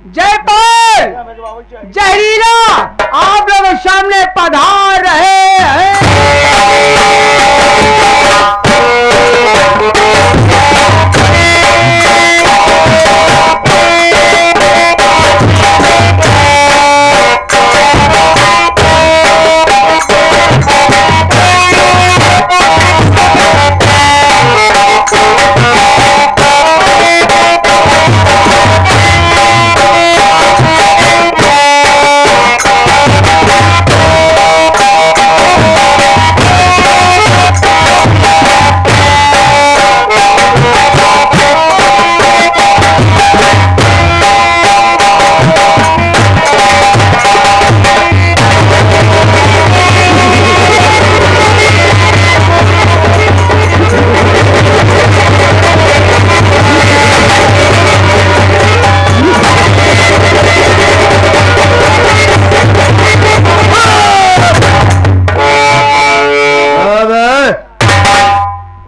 जयपाल जहरीला आप लोग सामने पधार रहे हैं।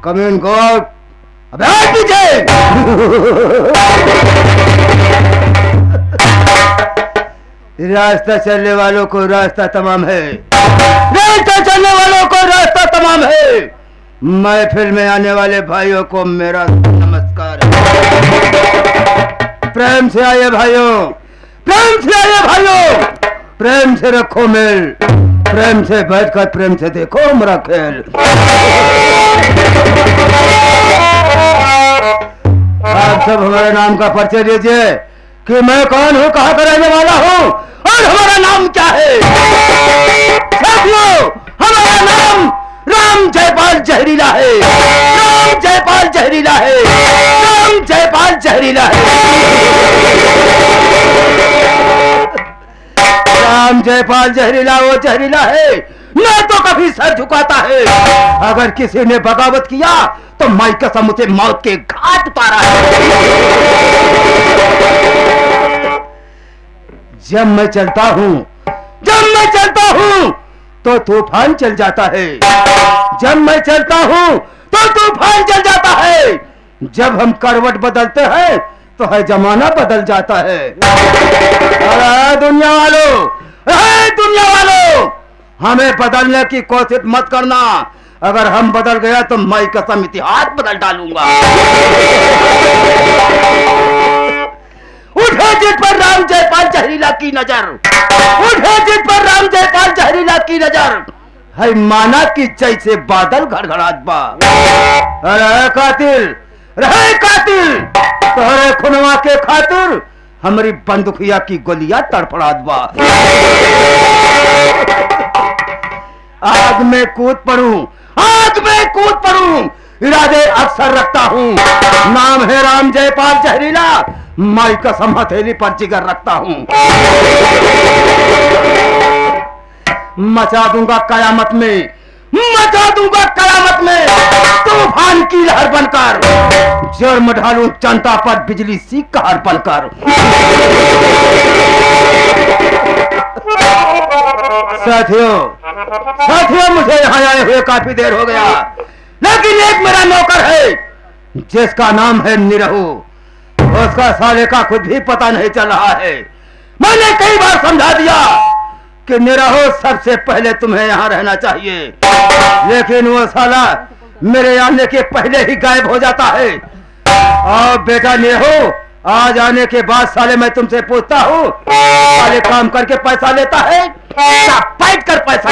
कम्यून कोर्ट अबे पीछे रास्ता चलने वालों को रास्ता तमाम है, रास्ता चलने वालों को रास्ता तमाम है। महफिल में आने वाले भाइयों को मेरा नमस्कार है। प्रेम से आइए भाइयों, प्रेम से आइए भाइयों, प्रेम से रखो मेल, प्रेम से बैठकर प्रेम से देखो मेरा खेल। आप सब हमारे नाम का परिचय दीजिए कि मैं कौन हूँ, कहाँ का रहने वाला हूँ और हमारा नाम क्या है। साथियों, हमारा नाम राम जयपाल जहरीला है, राम जयपाल जहरीला है, राम जयपाल जहरीला है। राम जयपाल जहरीला वो जहरीला है न तो कभी सर झुकाता है, अगर किसी ने बगावत किया तो माई कसम उसे मौत के घाट उतारा है। जब मैं चलता हूँ, जब मैं चलता हूँ तो तूफान चल जाता है, जब मैं चलता हूँ तो तूफान चल जाता है। जब हम करवट बदलते हैं तो है जमाना बदल जाता है। अरे दुनिया वालों, अरे दुनिया वालों, हमें बदलने की कोशिश मत करना, अगर हम बदल गया तो मैं कसम इतिहास बदल डालूंगा। उठे जिस पर राम जयपाल जहरीला की नजर, उठे जिस पर राम जयपाल जहरीला की नजर, है माना कि जैसे बादल घड़घड़ात बा। अरे कातिल, रहे कातिल, तोहरे खुनवा के खातिर हमारी बंदूकिया की गोलियां तड़फड़ात बा। आग में कूद पड़ूं, आग में कूद पड़ूं, इरादे अक्सर रखता हूँ। नाम है राम जयपाल जहरीला, माई कसम हथेली पर जिगर रखता हूँ। मचा दूंगा कयामत में, मचा दूंगा कयामत में तूफान की लहर बनकर, जुर्म ढालूं जनता पर बिजली सी कहर बनकर। साथियों, साथियों, मुझे यहाँ आए हुए काफी देर हो गया, लेकिन एक मेरा नौकर है जिसका नाम है निरहु, उसका साले का खुद भी पता नहीं चल रहा है। मैंने कई बार समझा दिया कि निरहु सबसे पहले तुम्हें यहाँ रहना चाहिए, लेकिन वो साला मेरे आने के पहले ही गायब हो जाता है। और बेटा निरहु, आज आने के बाद साले मैं तुमसे पूछता हूँ, साले काम करके पैसा लेता है या फाइट कर पैसा?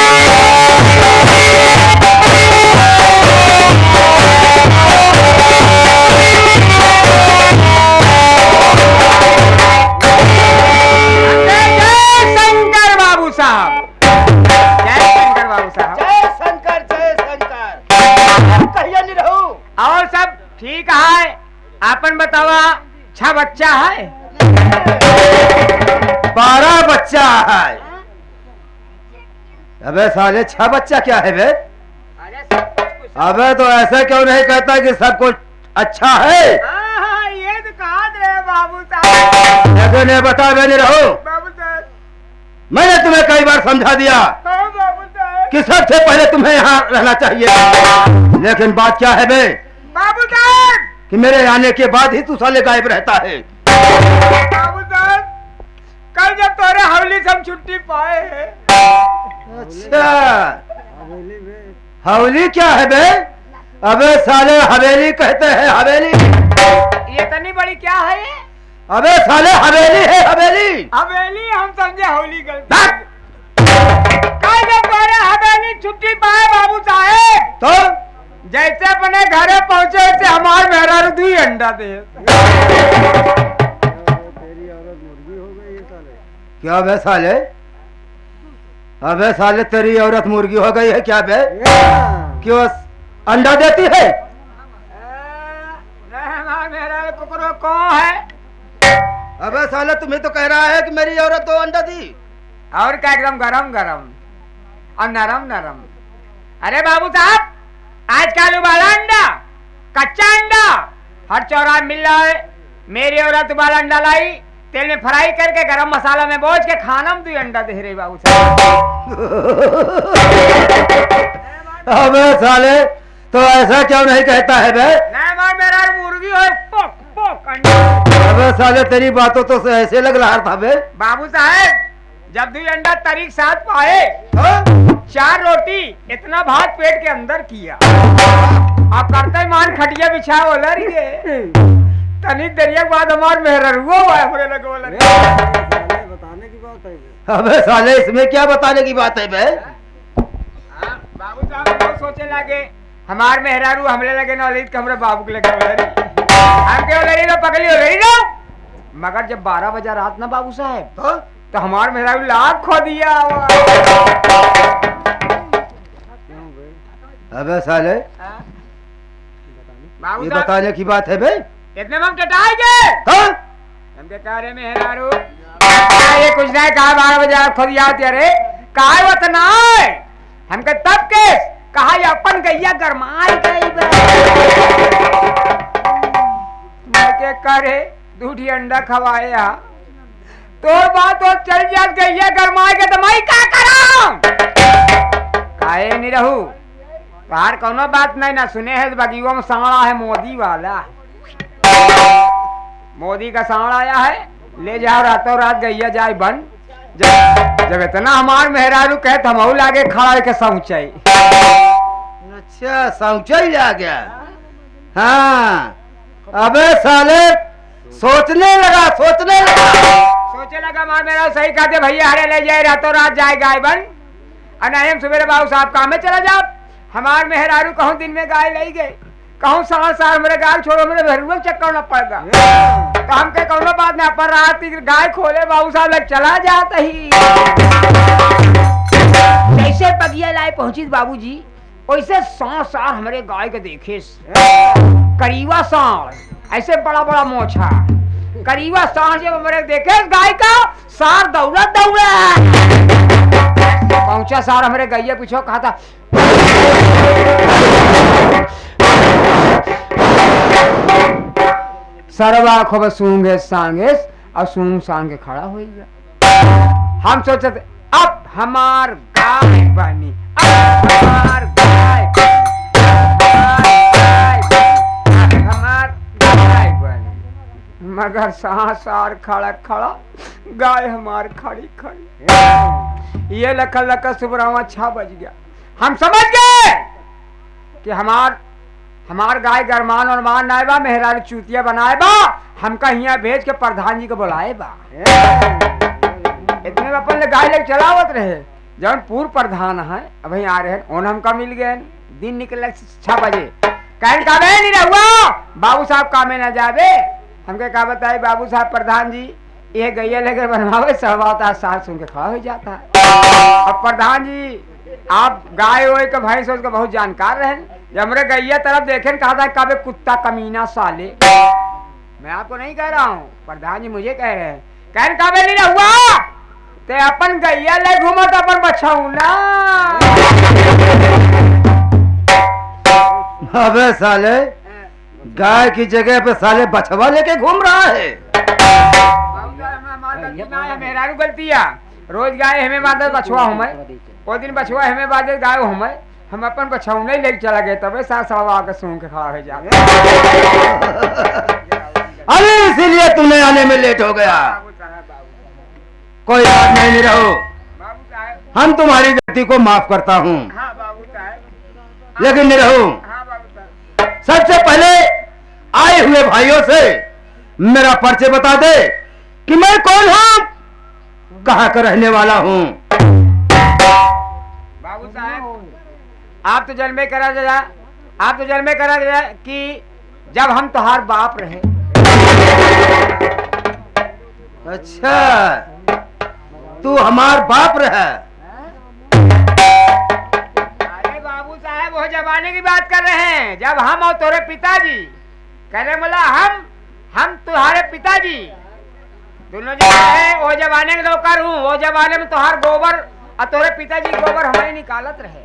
और सब ठीक है, आपन बतावा, 6 बच्चा है? 12 बच्चा है। अबे साले 6 बच्चा क्या है बे? अबे तो ऐसा क्यों नहीं कहता कि सब कुछ अच्छा है? ये तो कहा रहे बाबू साहब। लेकिन ये बता नहीं रहो, बाबू साहब, मैंने तुम्हें कई बार समझा दिया बाबू साहब कि सबसे पहले तुम्हें यहाँ रहना चाहिए, लेकिन बात क्या है बे? बाबू साहब, कि मेरे आने के बाद ही तू साले गायब रहता है। बाबू साहब, छुट्टी पाए है। अच्छा हवेली क्या है बे? अबे साले हवेली कहते हैं हवेली। ये इतनी बड़ी क्या है ये? अबे साले हवेली है हवेली। हवेली हम समझे होली गलती। काहे करे हवेली छुट्टी पाए बाबू साहेब? तो जैसे अपने घरे पहुंचे वैसे हमार मेहरारू दुई अंडा दे। क्या बे साले? अबे साले तेरी औरत मुर्गी हो गई है क्या बे? क्यों अंडा देती है? मेहरारू पकड़ो कौन है? अबे साले तुम्हें तो कह रहा है कि मेरी औरत तो अंडा दी। और क्या एकदम गरम गरम और नरम नरम। अरे बाबू साहब आजकल उबाला अंडा कच्चा अंडा हर चौराहे मिल रहा है। मेरी औरत उबाला अंडा लाई तेल में फ्राई करके गरम मसाला में बोझ के खाना में 2 अंडा दे रही बाबू साहब। अबे साले तो ऐसा क्यों नहीं कहता है बे? नहीं मार मेरा मुर्गी हो पोक पोक अंडा। अबे साले तेरी बातों तो से ऐसे लग रहा था बे। बाबू साहब जब 2 अंडा तरीक साथ पाए 4 रोटी इतना भात पेट के अंदर किया और करते मान खटिया बिछा बोला तनी दरिया के बाद हमार मेहररुआ हमरे लगे बोला। बताने की बात है। अबे साले इसमें क्या बताने की बात है बे? बाबू साहब बहुत सोचे लगे हमार मेहरारू हमले लगे ना के हमरे बाबू के लगे बोला हम के बोला तो पकड़ी हो रही ना। मगर जब 12 बजा रात ना बाबू साहब तो हमार मेहरारू लाख खो दिया। अबे साले बाबू ये साहब बताने की बात है बे? इतने में हम टटाएंगे हम के कह रहे मेहरारू ये कुछ नहीं कहा 12 बजे आप खुद याद अरे कहा वतना हमके तब के कहा ये अपन गैया गरमाई गई के करे 2 अंडा खवाया तो बात तो चल जात गैया गरमाई के तो मैं क्या कराऊं? काहे नहीं रहू बाहर कोनो बात नहीं ना सुने है बगियों में सांवला है मोदी वाला। मोदी का सांवला आया है ले जाओ रातों रात गैया जाए बन जब इतना हमार मेहरारू कहे हम लागे खड़ा के सौचाई। अच्छा सौचाई आ गया। हाँ अबे साले सोचने लगा सोचे लगा मार मेरा सही कहते भैया हरे ले जाए रातों रात जाए गाय बन और नहीं हम सुबह बाबू साहब काम में चला जाओ। हमार मेहरारू कहूँ दिन में गाय ले गए कहूँ साल मेरे गाय छोड़ो मेरे मेहरुआ चक्कर न पड़ेगा तो हम के कौनो बात नहीं पर रात गाय खोले बाबू साहब लग चला जाता ही। जैसे बगिया लाए पहुंची बाबूजी वैसे सांस हमारे गाय के देखे करीबा सांस ऐसे बड़ा बड़ा मोछा करीबा सांस जब हमारे देखे गाय का सार दौड़ा पहुंचा सार हमारे गैया पीछे कहा था सरवा खबर सूंगे सांगे और सूंग सांगे खड़ा हो गया। हम सोचे थे अब हमार गाय बनी हमार गाय बनी मगर सार खड़ा गाय हमार खड़ी ये लखा लखा सुबरावा 6 बज गया। हम समझ गए कि हमार गाय गरमान और मान आए बा मेहरारू चूतिया बनाए बा हमका यहाँ भेज के प्रधान जी को बुलाए बा। इतने में अपन गाय लेके चलावत रहे जब पूर्व प्रधान है अब आ रहे ओन हमका मिल गए दिन निकले 6 बजे कहन कामे नहीं रहुआ बाबू साहब कामे न जावे हमके का बताए बाबू साहब प्रधान जी ये गैया लेकर बनवावे सब आता साथ सुन के खड़ा हो जाता है। अब प्रधान जी आप गाय हो के भैंस उसका बहुत जानकार रहे जब हमारे गैया तरफ देखे कहा था काबे कुत्ता कमीना साले मैं आपको नहीं कह रहा हूँ प्रधान जी मुझे कह रहे हैं कहन काबे नहीं हुआ ते अपन गैया ले घूमो तो अपन बचाऊ ना। अबे साले गाय की जगह पे साले बछवा लेके घूम रहा है। मेहरारू गलतिया रोज गाय हमें बांधे बछवा हूँ मैं वो दिन बछवा हमें बांधे गाय हूँ मैं हम अपन बछाऊ नहीं लेके चला गए तबे सावा आकर सूंघ के खड़ा हो जाते। अरे इसीलिए तुम्हें आने में लेट हो गया। कोई बात नहीं निरहु, बाबू साहब। हम तुम्हारी गलती को माफ करता हूँ। हाँ बाबू साहब। लेकिन निरहु, हाँ बाबू साहब। सबसे पहले आए हुए भाइयों से मेरा परिचय बता दे कि मैं कौन हूँ, कहाँ का रहने वाला हूँ। बाबू साहब, आप तो जन्मे करा दिया, आप तो जन्मे करा दिया कि जब हम तुम्हार बाप रहे। अच्छा, तू हमार बाप रहा। अरे बाबू साहब, वो जमाने की बात कर रहे हैं जब हम और तुम्हारे पिताजी कह रहे, बोला हम तुम्हारे पिताजी दोनों जो है वो जमाने के नौकर हूँ। वो जमाने में तुम्हार गोबर और तुम्हारे पिताजी गोबर हमें निकालत रहे।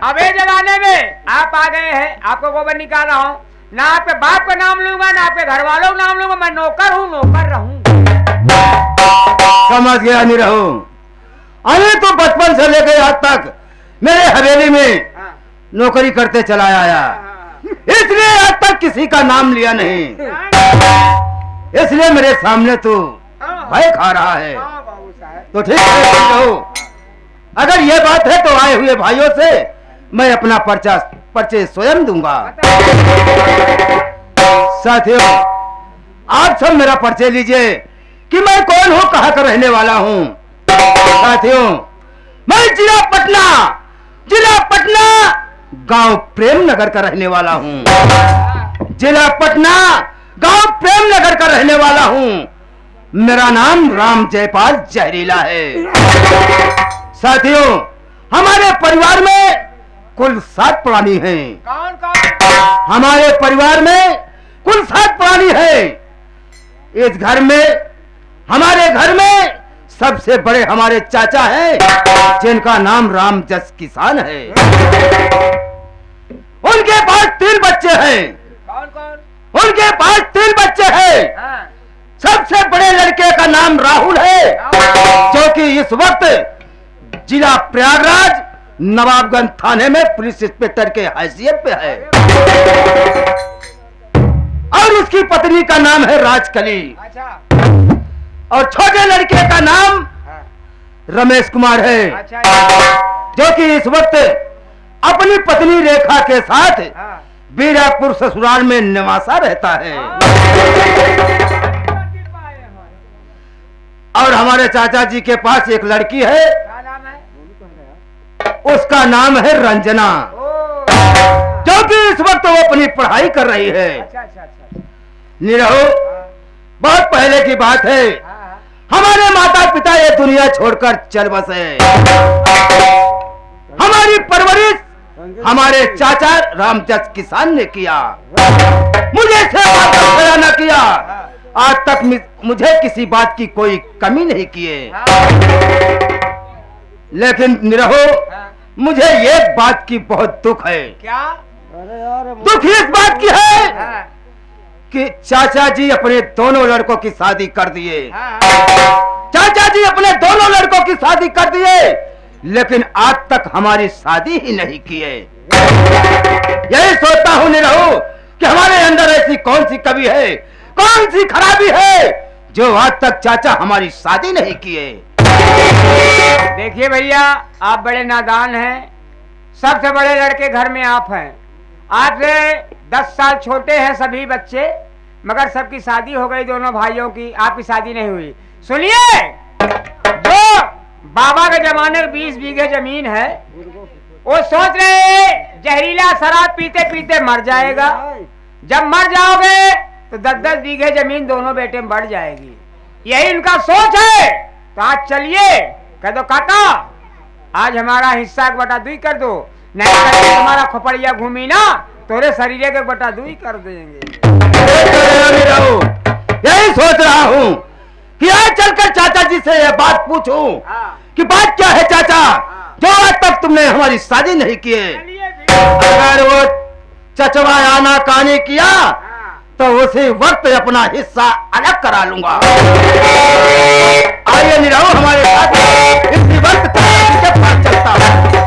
अब ये जमाने में आप आ गए हैं, आपको गोबर निकाल रहा हूँ। ना आपके बाप का नाम लूंगा, ना आपके घर वालों का नाम लूंगा। मैं नौकर हूँ, नौकर रहूं। समझ गया निरहु। अरे तो बचपन से लेकर आज तक मेरे हवेली में हाँ, नौकरी करते चला आया, हाँ, इसलिए आज तक किसी का नाम लिया नहीं। इसलिए मेरे सामने तू हाँ, भय खा रहा है। हाँ, बाबू साहब। तो ठीक है निरहु, अगर ये बात है तो आए हुए भाइयों से मैं अपना परिचय स्वयं दूंगा। साथियों, आप सब मेरा परिचय लीजिए कि मैं कौन हूँ, कहाँ का रहने वाला हूँ। साथियों, मैं जिला पटना गांव प्रेम नगर का रहने वाला हूँ। जिला पटना गांव प्रेम नगर का रहने वाला हूँ। मेरा नाम राम जयपाल जहरीला है। साथियों, हमारे परिवार में कुल 7 प्राणी हैं। कौन कौन? हमारे परिवार में कुल 7 प्राणी है। इस घर में, हमारे घर में सबसे बड़े हमारे चाचा हैं, जिनका नाम राम जस किसान है। उनके पास 3 बच्चे हैं। कौन कौन? उनके पास 3 बच्चे हैं। हाँ, सबसे बड़े लड़के का नाम राहुल है, जो कि इस वक्त जिला प्रयागराज नवाबगंज थाने में पुलिस इंस्पेक्टर के हैसियत पे है। और उसकी पत्नी का नाम है राजकली। अच्छा, और छोटे लड़के का नाम हाँ, रमेश कुमार है, अच्छा, जो कि इस वक्त अपनी पत्नी रेखा के साथ हाँ, बीरापुर ससुराल में निवासा रहता है। और हमारे चाचा जी के पास एक लड़की है, क्या नाम है? उसका नाम है रंजना, ओ, जो कि इस वक्त वो अपनी पढ़ाई कर रही है। अच्छा अच्छा अच्छा, निरहु, हाँ, बहुत पहले की बात है, हाँ, हमारे माता पिता ये दुनिया छोड़कर चल बसे। हमारी परवरिश हमारे चाचा रामचंद्र किसान ने किया। मुझे सेवा का खड़ा न किया। आज तक मुझे किसी बात की कोई कमी नहीं किए। हाँ, लेकिन निरहु, हाँ, मुझे ये बात की बहुत दुख है। क्या? अरे यार दुख इस बात की है हाँ, कि चाचा जी अपने दोनों लड़कों की शादी कर दिए। हाँ, चाचा जी अपने दोनों लड़कों की शादी कर दिए, लेकिन आज तक हमारी शादी ही नहीं किए। यही सोचता हूँ निरहु कि हमारे अंदर ऐसी कौन सी कमी है, कौन सी खराबी है, जो आज तक चाचा हमारी शादी नहीं किए। देखिए भैया, आप बड़े नादान हैं। सबसे बड़े लड़के घर में आप हैं। आपसे 10 साल छोटे हैं सभी बच्चे, मगर सबकी शादी हो गई, दोनों भाइयों की। आपकी शादी नहीं हुई। सुनिए, जो बाबा के जमाने में 20 बीघे जमीन है, वो सोच रहे जहरीला शराब पीते पीते मर जाएगा। जब मर जाओगे तो 10-10 बीघे जमीन दोनों बेटे में बढ़ जाएगी। यही उनका सोच है। तो आज चलिए, कह दो काका, आज हमारा हिस्सा एक बटा 2 कर दो, नहीं करके हमारा खोपड़िया घूमी ना, तोरे शरीर के 1/2 कर देंगे। यही सोच रहा हूँ कि आज चलकर चाचा जी से यह बात पूछूं हाँ, कि बात क्या है चाचा, जो आज तक तुमने हमारी शादी नहीं किए। चलिए फिर। अगर वो चचवा आना कानी किया हाँ, तो उसी वक्त अपना हिस्सा अलग करा लूंगा। आइए निरहु हमारे साथ, इसी वक्त चाचा जी के पास चलता हूँ।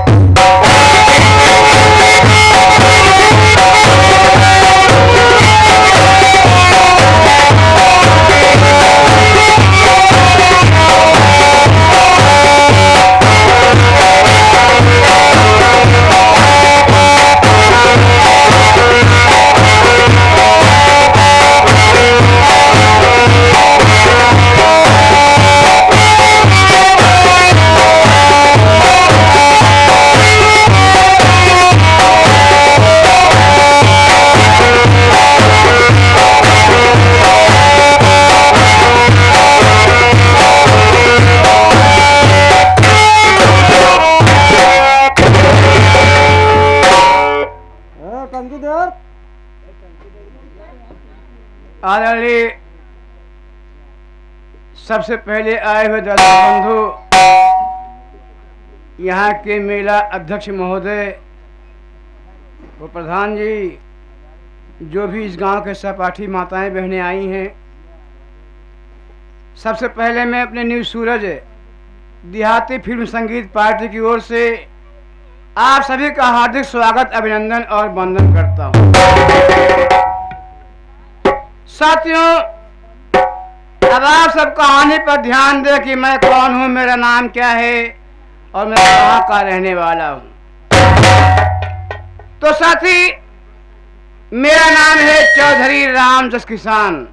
सबसे पहले आए हुए दर्शक बंधु, यहाँ के मेला अध्यक्ष महोदय व प्रधान जी, जो भी इस गांव के सहपाठी माताएं बहनें आई हैं, सबसे पहले मैं अपने न्यू सूरज देहाती फिल्म संगीत पार्टी की ओर से आप सभी का हार्दिक स्वागत, अभिनंदन और वंदन करता हूं। साथियों, अब आप सब कहानी पर ध्यान दें कि मैं कौन हूं, मेरा नाम क्या है और मैं कहाँ का रहने वाला हूं। तो साथी, मेरा नाम है चौधरी राम जस किसान।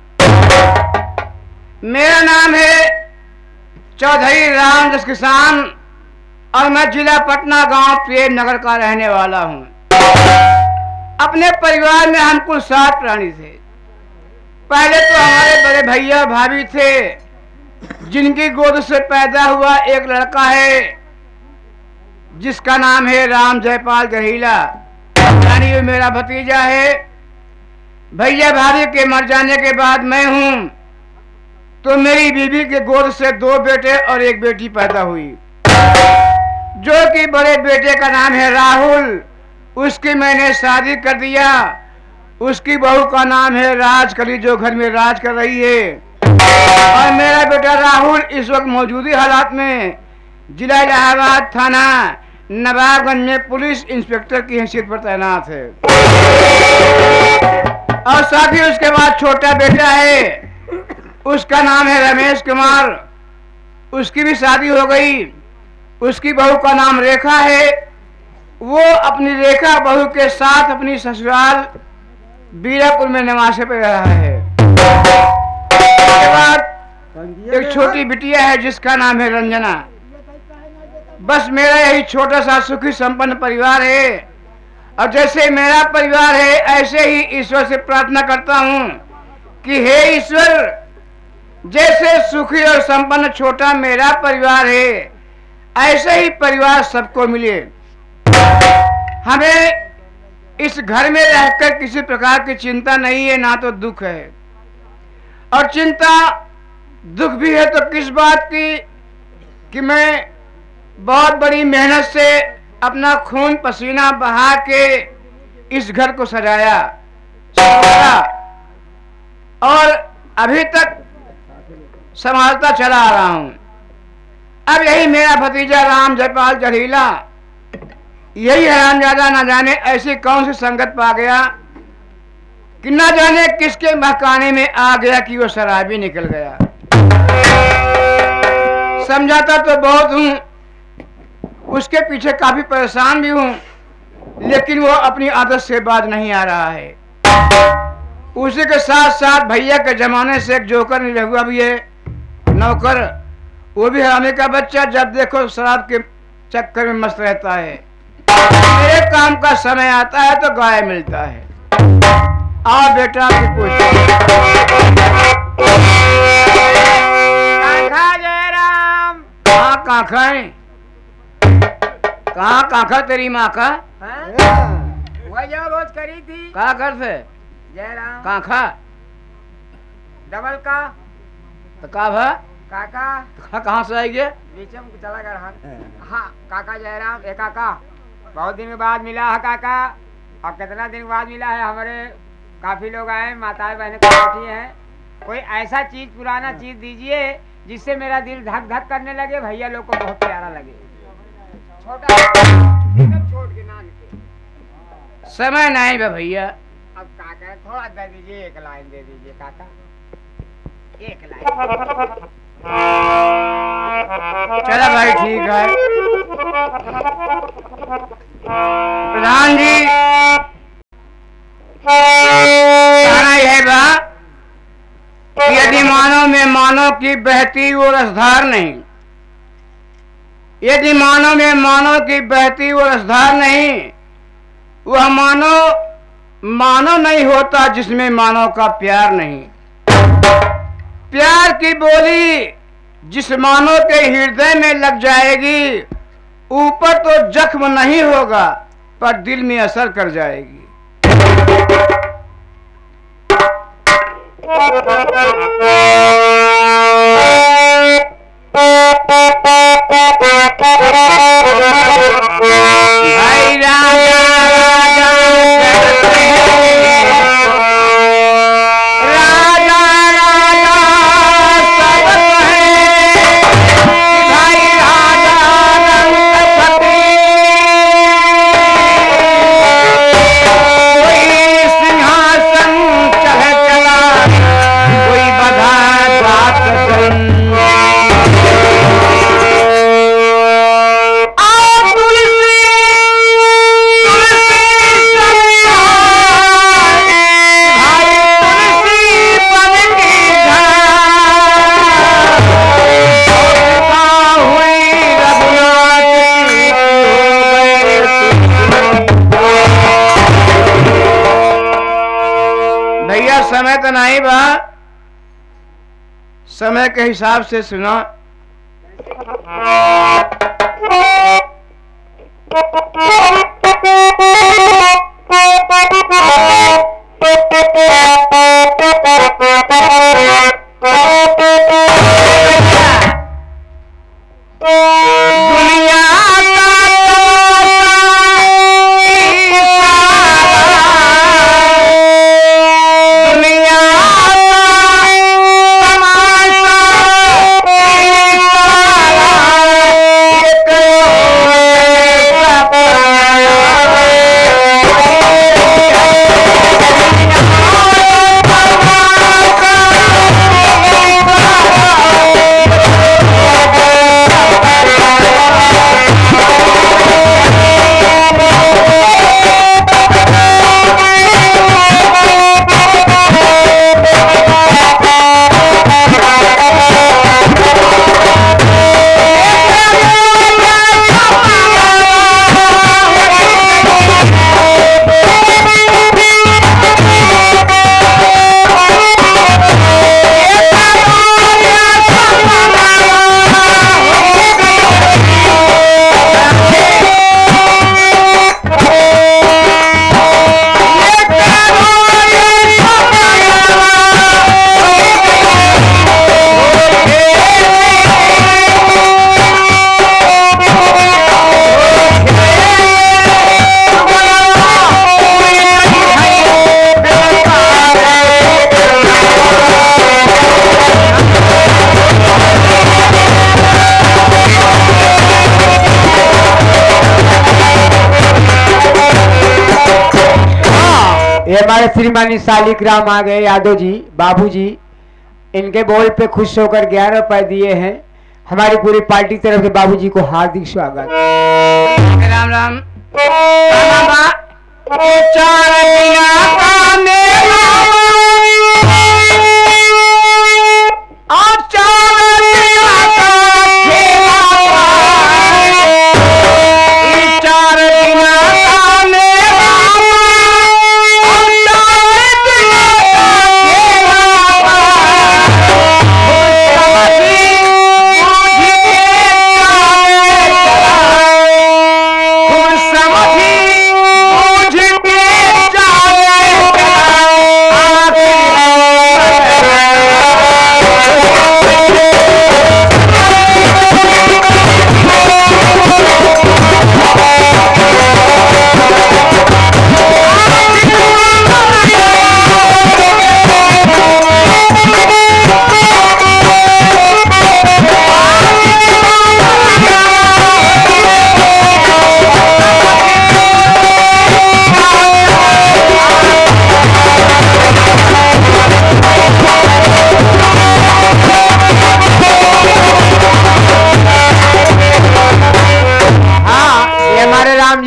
मेरा नाम है चौधरी राम जस किसान और मैं जिला पटना गांव प्रेम नगर का रहने वाला हूं। अपने परिवार में हम कुल 7 प्राणी थे। पहले तो हमारे बड़े भैया भाभी थे, जिनकी गोद से पैदा हुआ एक लड़का है जिसका नाम है राम जयपाल गहीला, यानी ये मेरा भतीजा है। भैया भाभी के मर जाने के बाद मैं हूं, तो मेरी बीवी के गोद से 2 बेटे और 1 बेटी पैदा हुई, जो कि बड़े बेटे का नाम है राहुल, उसकी मैंने शादी कर दिया। उसकी बहू का नाम है राजकली, जो घर में राज कर रही है। और मेरा बेटा राहुल इस वक्त मौजूदी हालात में जिला इलाहाबाद थाना नवाबगंज में पुलिस इंस्पेक्टर की हैसियत पर तैनात है। और साथ ही उसके बाद छोटा बेटा है, उसका नाम है रमेश कुमार, उसकी भी शादी हो गई। उसकी बहू का नाम रेखा है, वो अपनी रेखा बहू के साथ अपनी ससुराल बीरापुर में निवास पे रहा है। उसके बाद एक छोटी बिटिया है जिसका नाम है रंजना। बस मेरा यही छोटा सा सुखी संपन्न परिवार है। और जैसे मेरा परिवार है, ऐसे ही ईश्वर से प्रार्थना करता हूँ कि हे ईश्वर, जैसे सुखी और संपन्न छोटा मेरा परिवार है, ऐसे ही परिवार सबको मिले। हमें इस घर में रहकर किसी प्रकार की चिंता नहीं है, ना तो दुख है। और चिंता दुख भी है तो किस बात की कि मैं बहुत बड़ी मेहनत से अपना खून पसीना बहा के इस घर को सजाया और अभी तक संभालता चला आ रहा हूं। अब यही मेरा भतीजा राम जयपाल गहीला, यही हरामजादा न जाने ऐसी कौन सी संगत पा गया कि न जाने किसके महकाने में आ गया कि वो शराबी निकल गया। समझाता तो बहुत हूं, उसके पीछे काफी परेशान भी हूं, लेकिन वो अपनी आदत से बाज नहीं आ रहा है। उसी के साथ साथ भैया के जमाने से एक जोकर निरहुआ भी है, नौकर, वो भी हरामी का बच्चा, जब देखो शराब के चक्कर में मस्त रहता है। मेरे काम का समय आता है तो गाय मिलता है। आओ बेटा की पूछ। काका जयराम। कहाँ काका है? कहाँ काका तेरी माँ का? वही जो रोज करी थी। कहाँ कर से? जयराम। काका डबल का तो का भा? काका कहाँ से आई गया? बीच में चला गया। हाँ काका जयराम। ए काका, बहुत दिन के बाद मिला है काका। और कितना दिन के बाद मिला है, हमारे काफी लोग आए, माताएं बहनें बैठी हैं। कोई ऐसा चीज, पुराना चीज दीजिए जिससे मेरा दिल धक धक करने लगे, भैया लोग को बहुत प्यारा लगे। छोटा एकदम छोट के नान के। समय नहीं बे भैया। अब काका थोड़ा दे दीजिए, 1 लाइन दे दीजिए काका, 1 लाइन। चला भाई ठीक है। प्रधान जी, कहना यह बा कि यदि मानव में मानव की बहती वो रसधार नहीं, यदि मानव में मानव की बहती वो रसधार नहीं, वह मानव नहीं होता जिसमें मानव का प्यार नहीं। प्यार की बोली जिस मानव के हृदय में लग जाएगी, ऊपर तो जख्म नहीं होगा पर दिल में असर कर जाएगी। भाई राजा राजा करते हैं, राजा राजा सब कहें कि भाई राजा रंगपति। कोई सिंहासन चढ़ चला, कोई बधा जात जन। भैया समय तो नहीं बा, समय के हिसाब से सुना। दुनिया ये हमारे श्रीमानी शालिग्राम आ गए यादव जी, बाबू जी, इनके बोल पे खुश होकर 11 रुपए दिए हैं। हमारी पूरी पार्टी तरफ से बाबू जी को हार्दिक स्वागत। राम राम। चार दिया का मेला और चार दिया का खेला, चार दिया का मेला और चार दिया का खेला। खुद समझी मुझ के जाए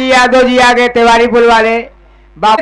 यादव जी आ गए, तिवारी पुल वाले बाप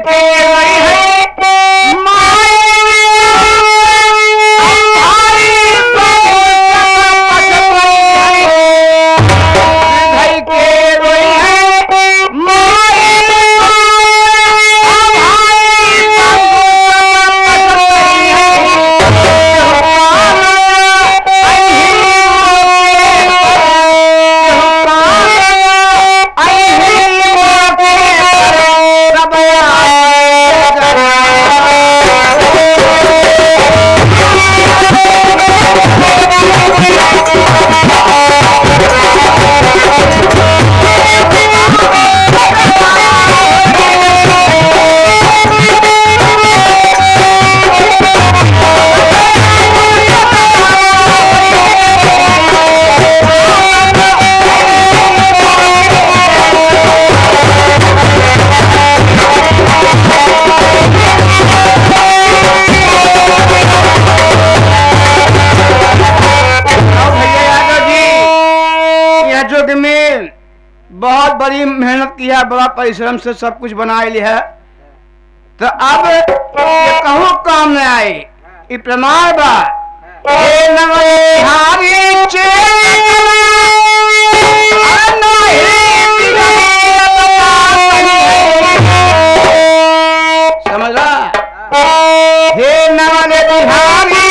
बहुत बड़ी मेहनत किया, बड़ा परिश्रम से सब कुछ बना लिया है, तो अब ये कहूँ काम न आई। ये प्रमाण बा हे नवहारी समझला, हे नवल बिहारी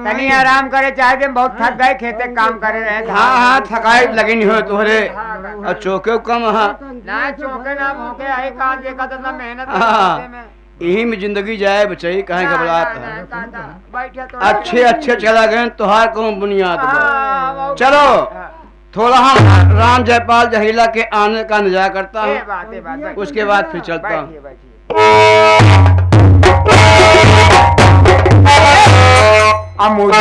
तनी आराम करे चाहे थे, बहुत थक गए, खेते काम करे रहे। हाँ हाँ थकाई लगी नहीं हो तोहरे, और चौके कम हाँ ना चौके ना भूखे आई, कहाँ देखा तो ना मेहनत हाँ। करते में। यही में जिंदगी जाए बचाई, कहीं घबराहट है। बैठे तो अच्छे अच्छे चला गए, तुहार कौन बुनियाद बा। हाँ, चलो थोड़ा हम राम जयपाल जहीला के आने का इंतजार करता ये हूँ, बात है, बात है। उसके बाद फिर चलता हूँ। बैठिए, बैठिए। अब मुझे